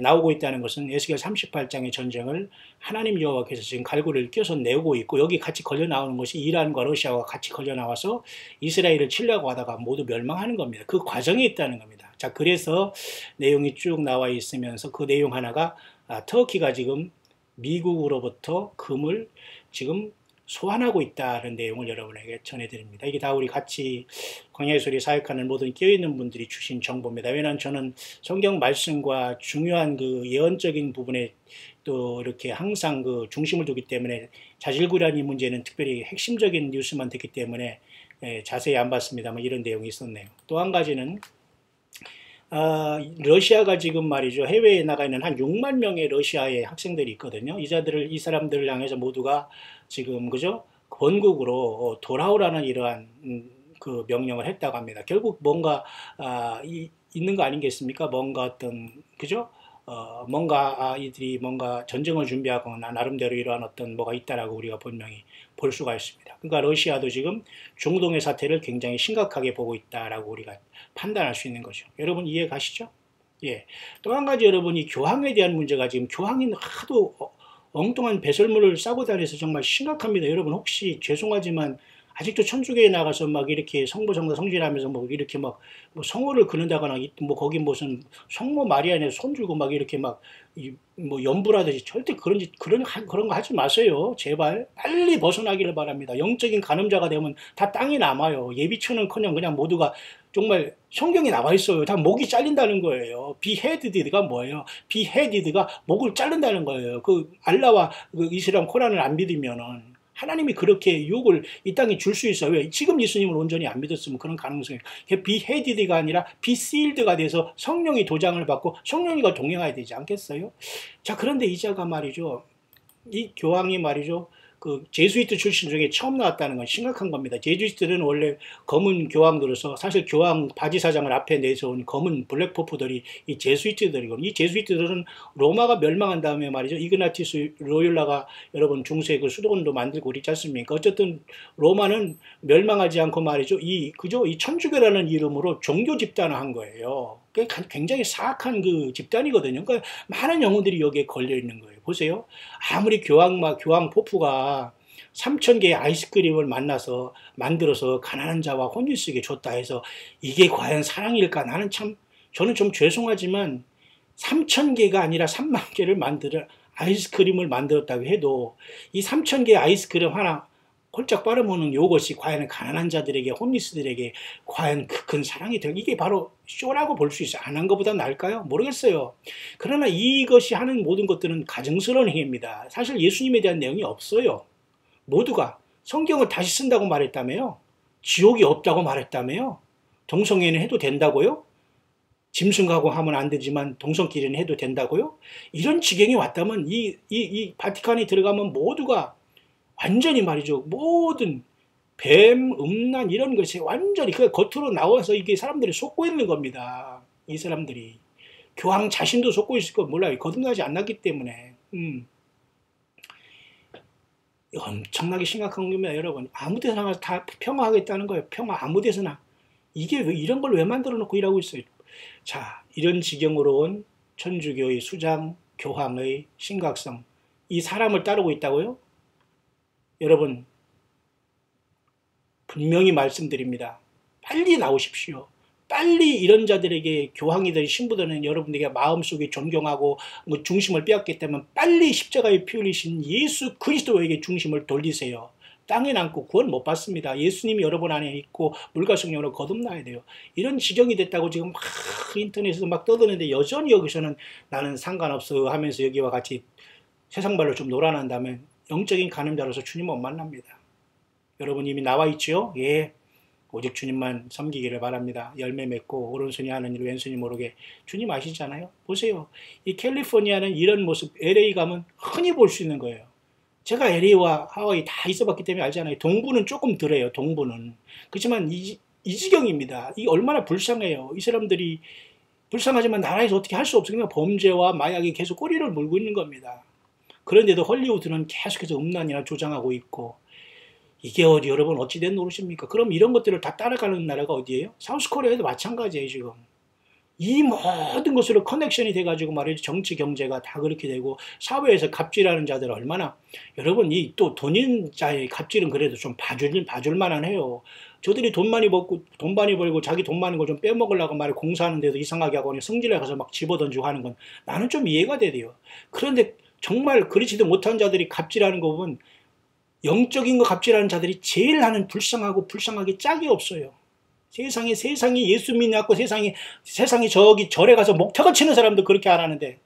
나오고 있다는 것은 에스겔 38장의 전쟁을 하나님 여호와께서 지금 갈고리를 껴서 내고 있고 여기 같이 걸려 나오는 것이 이란과 러시아와 같이 걸려 나와서 이스라엘을 치려고 하다가 모두 멸망하는 겁니다. 그 과정에 있다는 겁니다. 자, 그래서 내용이 쭉 나와 있으면서 그 내용 하나가 터키가 지금 미국으로부터 금을 지금 소환하고 있다는 내용을 여러분에게 전해드립니다. 이게 다 우리 같이 광야의 소리 사역하는 모든 끼어있는 분들이 주신 정보입니다. 왜냐하면 저는 성경 말씀과 중요한 그 예언적인 부분에 또 이렇게 항상 그 중심을 두기 때문에 자질구레한 이 문제는 특별히 핵심적인 뉴스만 듣기 때문에 자세히 안 봤습니다만 이런 내용이 있었네요. 또 한 가지는 러시아가 지금 말이죠. 해외에 나가 있는 한 6만 명의 러시아의 학생들이 있거든요. 이 사람들을 향해서 모두가 지금, 그죠? 본국으로 돌아오라는 이러한 그 명령을 했다고 합니다. 결국 뭔가, 있는 거 아니겠습니까? 뭔가 어떤, 그죠? 뭔가 이들이 뭔가 전쟁을 준비하거나 나름대로 이러한 어떤 뭐가 있다라고 우리가 분명히 볼 수가 있습니다. 그러니까 러시아도 지금 중동의 사태를 굉장히 심각하게 보고 있다라고 우리가 판단할 수 있는 거죠. 여러분 이해 가시죠? 예. 또 한 가지 여러분 이 교황에 대한 문제가 지금 교황이 하도 엉뚱한 배설물을 싸고 다녀서 정말 심각합니다. 여러분 혹시 죄송하지만 아직도 천주교에 나가서 막 이렇게 성부 성자 성질하면서 뭐 이렇게 막 뭐 성호를 그는다거나 뭐 거기 무슨 성모 마리아네 손 들고 막 이렇게 막 뭐 연부라든지 절대 그런 거 하지 마세요. 제발 빨리 벗어나기를 바랍니다. 영적인 간음자가 되면 다 땅이 남아요. 예비천은커녕 그냥 모두가 정말 성경에 나와 있어요. 다 목이 잘린다는 거예요. beheaded가 뭐예요? beheaded가 목을 자른다는 거예요. 그 알라와 그 이슬람 코란을 안 믿으면은 하나님이 그렇게 유혹을 이 땅에 줄 수 있어요. 왜? 지금 예수님을 온전히 안 믿었으면 그런 가능성이 beheaded가 아니라 be sealed가 돼서 성령이 도장을 받고 성령이가 동행해야 되지 않겠어요? 자, 그런데 이자가 말이죠. 이 교황이 말이죠. 그 제수이트 출신 중에 처음 나왔다는 건 심각한 겁니다. 제수이트들은 원래 검은 교황들로서 사실 교황 바지사장을 앞에 내세운 검은 블랙포프들이 이 제수이트들이거든요. 이 제수이트들은 로마가 멸망한 다음에 말이죠. 이그나티스 로율라가 여러분 중세 그 수도원도 만들고 그랬지 않습니까? 어쨌든 로마는 멸망하지 않고 말이죠. 이 천주교라는 이름으로 종교 집단을 한 거예요. 굉장히 사악한 그 집단이거든요. 그러니까 많은 영혼들이 여기에 걸려 있는 거예요. 보세요. 아무리 교황 포프가 3,000개의 아이스크림을 만들어서 가난한 자와 혼인수에게 줬다 해서 이게 과연 사랑일까? 저는 좀 죄송하지만 3,000개가 아니라 3만 개를 아이스크림을 만들었다고 해도 이 3,000개의 아이스크림 하나 홀짝 빨아먹는 이것이 과연 가난한 자들에게 홈리스들에게 과연 그 큰 사랑이 될 이게 바로 쇼라고 볼 수 있어요. 안 한 것보다 나을까요? 모르겠어요. 그러나 이것이 하는 모든 것들은 가증스러운 행위입니다. 사실 예수님에 대한 내용이 없어요. 모두가 성경을 다시 쓴다고 말했다며요. 지옥이 없다고 말했다며요. 동성애는 해도 된다고요? 짐승 가고 하면 안 되지만 동성끼리는 해도 된다고요? 이런 지경이 왔다면 이 바티칸에 들어가면 모두가 완전히 말이죠. 모든 뱀, 음란 이런 것이 완전히 그 겉으로 나와서 이게 사람들이 속고 있는 겁니다. 이 사람들이. 교황 자신도 속고 있을 거 몰라요. 거듭나지 않았기 때문에. 엄청나게 심각한 겁니다, 여러분. 아무 데서나 다 평화하겠다는 거예요. 평화 아무 데서나. 이게 왜 이런 걸 왜 만들어 놓고 일하고 있어요? 자, 이런 지경으로 온 천주교의 수장 교황의 심각성. 이 사람을 따르고 있다고요? 여러분, 분명히 말씀드립니다. 빨리 나오십시오. 빨리 이런 자들에게 교황이든 신부들은 여러분들에게 마음속에 존경하고 중심을 빼앗기 때문에 빨리 십자가에 피 흘리신 예수 그리스도에게 중심을 돌리세요. 땅에 남고 구원 못 받습니다. 예수님이 여러분 안에 있고 물과 성령으로 거듭나야 돼요. 이런 지경이 됐다고 지금 막 인터넷에서 막 떠드는데 여전히 여기서는 나는 상관없어 하면서 여기와 같이 세상발로 좀 놀아난다면 영적인 가늠자로서 주님 못 만납니다. 여러분 이미 나와 있죠? 예. 오직 주님만 섬기기를 바랍니다. 열매 맺고 오른손이 하는 일 왼손이 모르게. 주님 아시잖아요. 보세요. 이 캘리포니아는 이런 모습 LA 가면 흔히 볼 수 있는 거예요. 제가 LA와 하와이 다 있어봤기 때문에 알잖아요. 동부는 조금 덜해요. 동부는. 그렇지만 이 지경입니다. 이게 얼마나 불쌍해요. 이 사람들이 불쌍하지만 나라에서 어떻게 할 수 없으니까 범죄와 마약이 계속 꼬리를 물고 있는 겁니다. 그런데도 헐리우드는 계속해서 음란이나 조장하고 있고 이게 여러분 어찌된 노릇입니까? 그럼 이런 것들을 다 따라가는 나라가 어디예요? 사우스코리아에도 마찬가지예요 지금. 이 모든 것으로 커넥션이 돼가지고 말이죠. 정치 경제가 다 그렇게 되고 사회에서 갑질하는 자들 얼마나 여러분 이 또 돈인 자의 갑질은 그래도 좀 봐줄 만한 해요. 저들이 돈 많이 벌고 자기 돈 많은 걸 좀 빼먹으려고 말이 공사하는데도 이상하게 하고 성질에 가서 막 집어던지고 하는 건 나는 좀 이해가 돼요. 그런데 정말 그렇지도 못한 자들이 갑질하는 거 보면 영적인 거 갑질하는 자들이 제일 하는 불쌍하게 짝이 없어요. 세상에 예수 믿고 세상에 저기 절에 가서 목탁을 치는 사람도 그렇게 안 하는데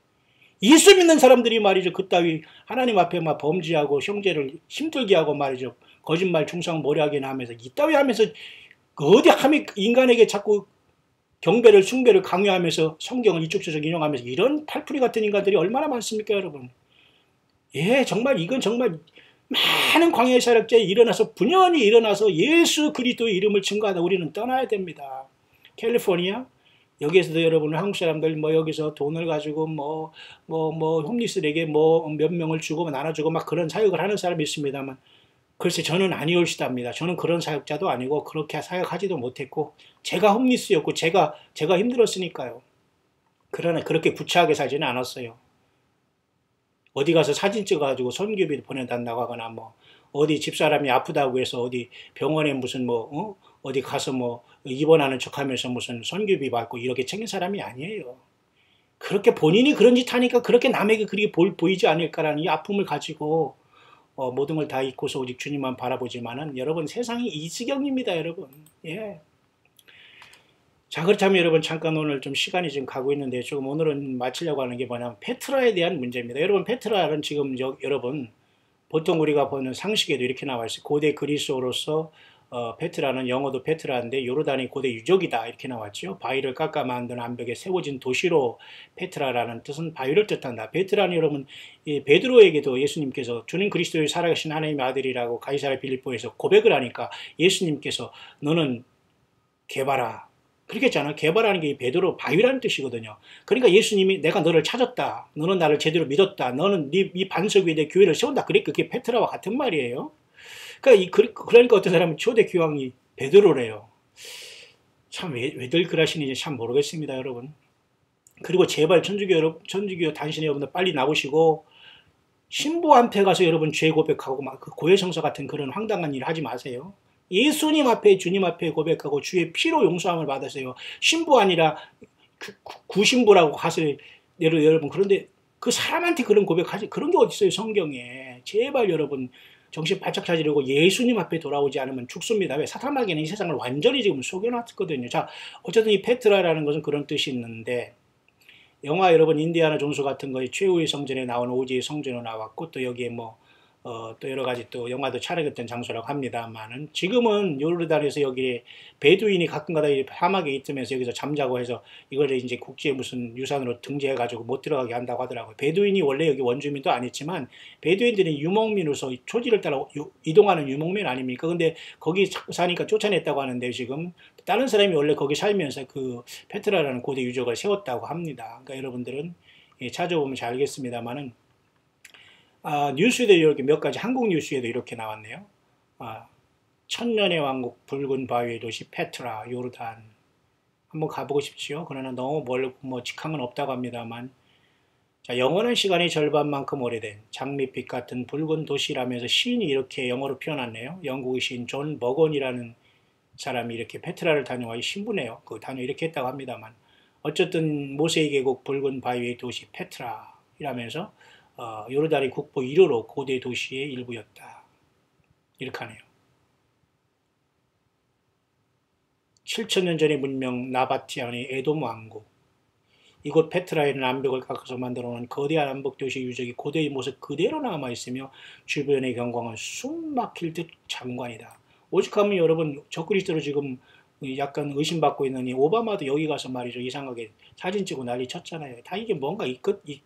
예수 믿는 사람들이 말이죠. 그따위 하나님 앞에 막 범죄하고 형제를 힘들게 하고 말이죠. 거짓말 중상 모략이나 하면서 이따위 하면서 어디 함이 인간에게 자꾸 경배를 숭배를 강요하면서 성경을 이쪽 저쪽 인용하면서 이런 팔풀이 같은 인간들이 얼마나 많습니까 여러분. 예 정말 이건 정말 많은 광야의 사역자에 일어나서 분연히 일어나서 예수 그리스도의 이름을 증거하다 우리는 떠나야 됩니다. 캘리포니아 여기에서도 여러분 한국 사람들 뭐 여기서 돈을 가지고 홈리스에게 몇 명을 주고 나눠주고 막 그런 사역을 하는 사람이 있습니다만 글쎄 저는 아니올시답니다. 저는 그런 사역자도 아니고 그렇게 사역하지도 못했고 제가 홈리스였고 제가 힘들었으니까요. 그러나 그렇게 구차하게 살지는 않았어요. 어디 가서 사진 찍어가지고 선교비 보낸다고 하거나 어디 집사람이 아프다고 해서 어디 병원에 무슨 어디 가서 입원하는 척하면서 무슨 선교비 받고 이렇게 챙긴 사람이 아니에요. 그렇게 본인이 그런 짓 하니까 그렇게 남에게 그렇게 보이지 않을까라는 이 아픔을 가지고 모든 걸 다 잊고서 오직 주님만 바라보지만은 여러분 세상이 이 지경입니다 여러분. 예. 자 그렇다면 여러분 잠깐 오늘 좀 시간이 지금 가고 있는데 조금 오늘은 마치려고 하는 게 뭐냐면 페트라에 대한 문제입니다. 여러분 페트라는 지금 여러분 보통 우리가 보는 상식에도 이렇게 나와 있어요. 고대 그리스어로서 페트라는 영어도 페트라인데 요르단이 고대 유적이다 이렇게 나왔죠. 바위를 깎아 만든 암벽에 세워진 도시로 페트라라는 뜻은 바위를 뜻한다. 페트라는 여러분 베드로에게도 예수님께서 주는 그리스도의 살아계신 하나님의 아들이라고 가이사랴 빌립보에서 고백을 하니까 예수님께서 너는 개바라 그렇게 했잖아. 개발하는 게 베드로 바위라는 뜻이거든요. 그러니까 예수님이 내가 너를 찾았다. 너는 나를 제대로 믿었다. 너는 이 반석 위에 내 교회를 세운다. 그러니까 그게 페트라와 같은 말이에요. 그러니까 어떤 사람은 초대 교황이 베드로래요. 참 왜들 그러시는지 참 모르겠습니다, 여러분. 그리고 제발 천주교 단신의 여러분들 빨리 나오시고 신부한테 가서 여러분 죄 고백하고 막 그 고해성사 같은 그런 황당한 일 하지 마세요. 예수님 앞에 주님 앞에 고백하고 주의 피로 용서함을 받으세요. 신부 아니라 구신부라고 가서 여러분 그런데 그 사람한테 그런 고백하지 그런 게 어디 있어요 성경에. 제발 여러분 정신 바짝 차리고 예수님 앞에 돌아오지 않으면 죽습니다. 왜? 사탄마귀는 이 세상을 완전히 지금 속여놨거든요. 자 어쨌든 이 페트라라는 것은 그런 뜻이 있는데 영화 여러분 인디아나 존스 같은 거에 최후의 성전에 나온 오지의 성전으로 나왔고 또 여기에 또 여러 가지 또 영화도 촬영했던 장소라고 합니다만은 지금은 요르단에서 여기에 베두인이 가끔가다 사막에 있으면서 여기서 잠자고 해서 이거를 이제 국제 무슨 유산으로 등재해가지고 못 들어가게 한다고 하더라고요. 베두인이 원래 여기 원주민도 아니지만 베두인들이 유목민으로서 초지를 따라 이동하는 유목민 아닙니까? 근데 거기 사니까 쫓아냈다고 하는데 지금 다른 사람이 원래 거기 살면서 그 페트라라는 고대 유적을 세웠다고 합니다. 그러니까 여러분들은 찾아보면 잘 알겠습니다만은 뉴스에도 이렇게 몇 가지 한국 뉴스에도 이렇게 나왔네요. 천년의 왕국 붉은 바위의 도시 페트라 요르단 한번 가보고 싶지요. 그러나 너무 멀고 뭐 직항은 없다고 합니다만 자, 영원한 시간의 절반만큼 오래된 장밋빛 같은 붉은 도시라면서 시인이 이렇게 영어로 표현했네요. 영국의 시인 존 머건이라는 사람이 이렇게 페트라를 다녀와 신부네요. 그 다녀 이렇게 했다고 합니다만 어쨌든 모세의 계곡 붉은 바위의 도시 페트라 이라면서 요르단의 국보 1호로 고대 도시의 일부였다. 이렇게 하네요. 7천년 전의 문명 나바티안의 에돔 왕국. 이곳 페트라에는 암벽을 깎아서 만들어 놓은 거대한 암벽 도시 유적이 고대의 모습 그대로 남아있으며 주변의 경광은 숨 막힐 듯 장관이다. 오죽하면 여러분 적그리스도로 지금 약간 의심받고 있는 이 오바마도 여기 가서 말이죠. 이상하게 사진 찍고 난리 쳤잖아요. 다 이게 뭔가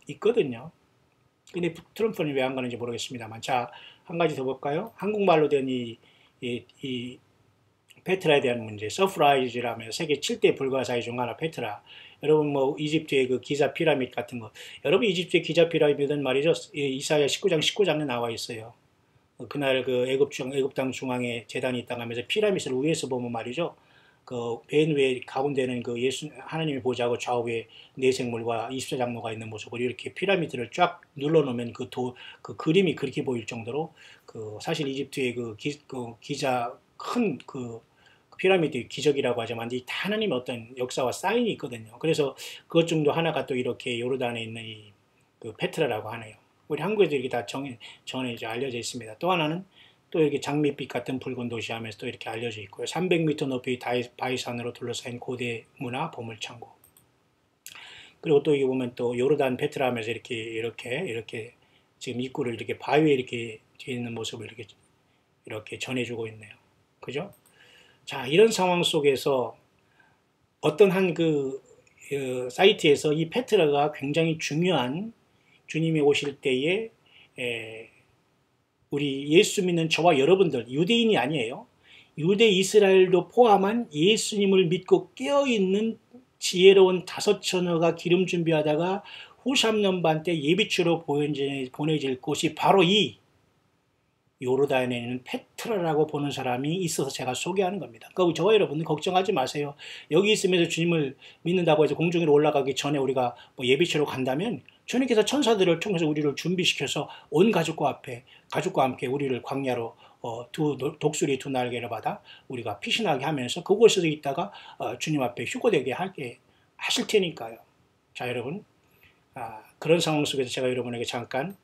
있거든요. 근데 트럼프는 왜 안 가는지 모르겠습니다만. 자, 한 가지 더 볼까요? 한국말로 된 이 페트라에 대한 문제. 서프라이즈라면 세계 7대 불가사의 중 하나 페트라. 여러분 뭐 이집트의 그 기자 피라미드 같은 거. 여러분 이집트의 기자 피라미드는 말이죠. 이사야 19장에 나와 있어요. 그날 그 애굽 땅 중앙에 제단이 있다고 하면서 피라미드를 위에서 보면 말이죠. 그 맨 위에 가운데는 그 예수 하나님이 보좌하고 좌우에 네 생물과 24장로가 있는 모습으로 이렇게 피라미드를 쫙 눌러놓으면 그 그림이 그렇게 보일 정도로 그 사실 이집트의 그 기자 큰 그 피라미드 기적이라고 하지만 이 하나님의 어떤 역사와 사인이 있거든요. 그래서 그것 중도 하나가 또 이렇게 요르단에 있는 이 그 페트라라고 하네요. 우리 한국에도 이렇게 다 전에 이제 알려져 있습니다. 또 하나는 또 이렇게 장밋빛 같은 붉은 도시 하면서 또 이렇게 알려져 있고요. 300m 높이 바위산으로 둘러싸인 고대 문화 보물창고. 그리고 또 이거 보면 또 요르단 페트라 하면서 이렇게 지금 입구를 이렇게 바위에 이렇게 뒤에 있는 모습을 이렇게 전해주고 있네요. 그죠? 자, 이런 상황 속에서 어떤 한 사이트에서 이 페트라가 굉장히 중요한 주님이 오실 때에 우리 예수 믿는 저와 여러분들, 유대인이 아니에요. 유대 이스라엘도 포함한 예수님을 믿고 깨어있는 지혜로운 5처녀가 기름 준비하다가 후 3년 반 때 예비추로 보내질 곳이 바로 이 요르단에 있는 페트라라고 보는 사람이 있어서 제가 소개하는 겁니다. 그러니까 저와 여러분은 걱정하지 마세요. 여기 있으면서 주님을 믿는다고 해서 공중으로 올라가기 전에 우리가 뭐 예비치로 간다면 주님께서 천사들을 통해서 우리를 준비시켜서 온 가족과 함께 우리를 광야로 독수리 두 날개를 받아 우리가 피신하게 하면서 그곳에서 있다가 주님 앞에 휴거되게 하실 테니까요. 자, 여러분, 그런 상황 속에서 제가 여러분에게 잠깐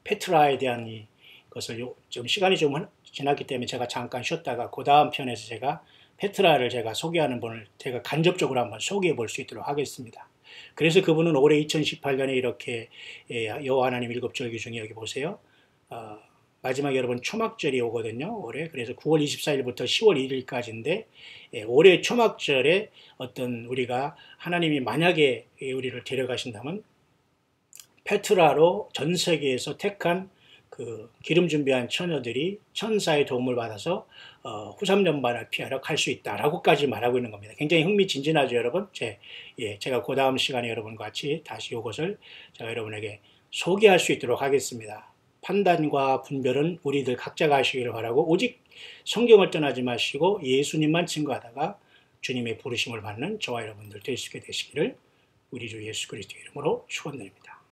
페트라에 대한 것을 좀 시간이 좀 지났기 때문에 제가 잠깐 쉬었다가 그 다음 편에서 제가 페트라를 제가 소개하는 분을 제가 간접적으로 한번 소개해 볼 수 있도록 하겠습니다. 그래서 그분은 올해 2018년에 이렇게 여호와 하나님 7절기 중에 여기 보세요. 마지막 여러분 초막절이 오거든요. 올해. 그래서 9월 24일부터 10월 1일까지인데 올해 초막절에 어떤 우리가 하나님이 만약에 우리를 데려가신다면 페트라로 전 세계에서 택한 그 기름 준비한 처녀들이 천사의 도움을 받아서 후삼년반을 피하러 갈 수 있다라고까지 말하고 있는 겁니다. 굉장히 흥미진진하죠, 여러분. 제가 그 다음 시간에 여러분과 같이 다시 이것을 제가 여러분에게 소개할 수 있도록 하겠습니다. 판단과 분별은 우리들 각자가 하시기를 바라고 오직 성경을 떠나지 마시고 예수님만 증거하다가 주님의 부르심을 받는 저와 여러분들 될 수 있게 되시기를 우리 주 예수 그리스도의 이름으로 축원드립니다.